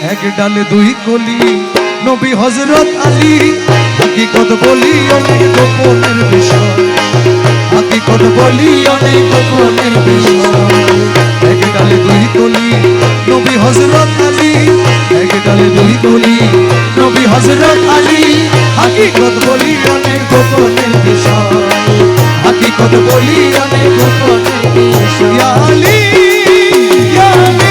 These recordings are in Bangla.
এক ডালে দুই কলি নবী হযরত আলী হাকিকত বলি অনেক গোপনের বিষয় হাকিকত বলি অনেক গোপনের বিষয় এক ডালে দুই কলি নবী হযরত আলী এক ডালে দুই কলি নবী হযরত আলী হাকিকত বলি অনেক গোপনের বিষয় হাকিকত বলি অনেক গোপনের বিষয় ইয়া আলী ইয়া আলী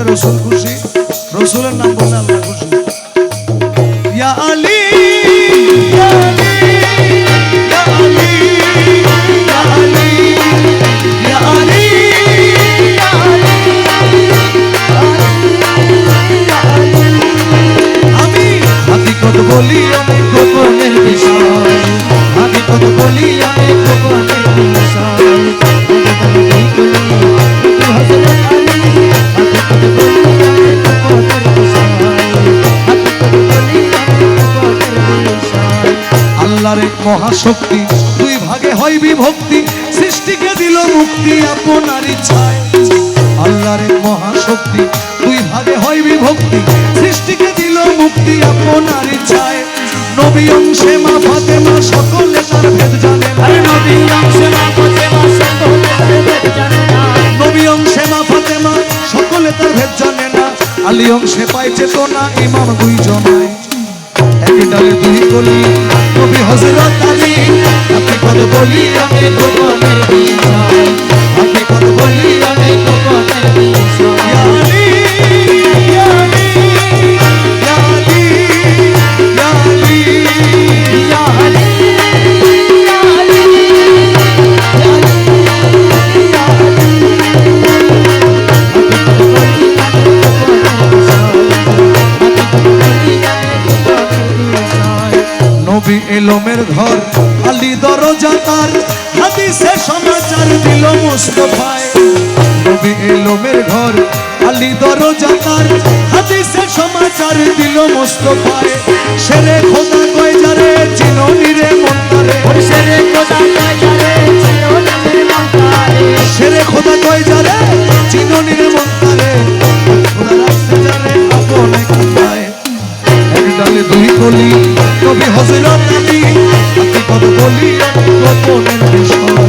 রসুল খুশি রসুলের নাম বললে আল্লাহ খুশি ইয়া আলী ইয়া আলী ইয়া আলী ইয়া আলী ইয়া আলী ইয়া আলী আমি হাকিকত বলি অনেক গোপনের বিষয় হাকিকত বলি অনেক গোপনের বিষয় আল্লাহর এক মহাশক্তি দুই ভাগে হয় বিভক্তি সৃষ্টিকে দিল মুক্তি আপনার ইচ্ছায় আল্লাহর এক মহাশক্তি দুই ভাগে হয় বিভক্তি সৃষ্টিকে দিল মুক্তি আপনার ইচ্ছায় নবী অংশে মা ফাতেমা সকলে তার ভেদ জানে আরে নবী অংশে মা ফাতেমা সকলে তার ভেদ জানে না নবী অংশে মা ফাতেমা সকলে তার ভেদ জানে না আলী অংশে পায় চেতনা ইমাম দুইজনায় এক ডালে দুই কলি নবী হযরত আলী হাকিকত বলি অনেক গোপনের বিষয় হাকিকত বলি অনেক গোপনের বিষয় ইয়া আলী ইয়া আলী ইয়া আলী ইয়া আলী ইয়া আলী ইয়া আলী নবী এলমের ঘর আলী দরজা তার হাদিসে সমাচার দিল মুস্তাফায় নবী এলমের ঘর আলী দরজা তার হাদিসে সমাচার দিল মুস্তাফায় শেরে খোদা কয় যারে চিননি রে মন্তারে শেরে খোদা কয় যারে চিননি রে মন্তারে শেরে খোদা কয় যারে চিননি রে মন্তারে খোদা রাস্তা যারে আপনে কাঁদায় এক ডালে দুই কলি নবী হযরত আলী হাকিকত বলি অনেক গোপনের বিষয়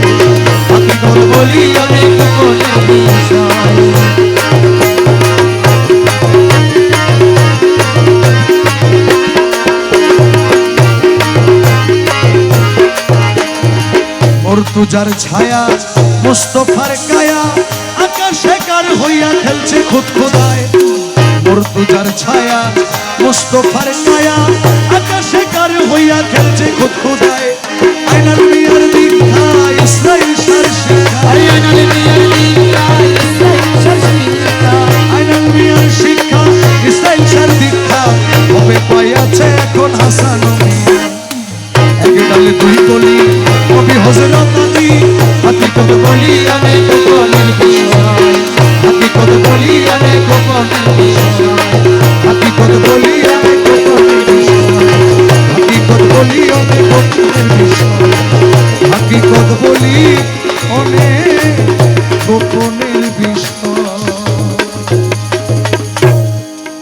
হাকিকত বলি অনেক গোপনের বিষয় মর্তুজার ছায়া মুস্তাফার কায়া আকাশে কার হইয়া খেলছে খুদ খোদায় মর্তুজার ছায়া মুস্তাফার কায়া আকাশে কার হইয়া খেলছে খুদ খোদায় আয়নাল মিয়ার দীক্ষা ইসরাইল শার শিক্ষা আয়নাল মিয়ার দীক্ষা ইসরাইল শার শিক্ষা আয়নাল মিয়ার শিক্ষা ইসরাইল শার দীক্ষা হবে পাইয়াছে এখন হাসান মিয়া এক ডালে দুই কলি নবী হযরত আলী হাকিকত বলি অনেক গোপনের বিষয় হাকিকত বলি অনেক গোপনের বিষয় হাকিকত বলি অনেক গোপনের বিষয় হাকিকত বলি অনেক গোপনের বিষয় হাকিকত বলি অনেক গোপন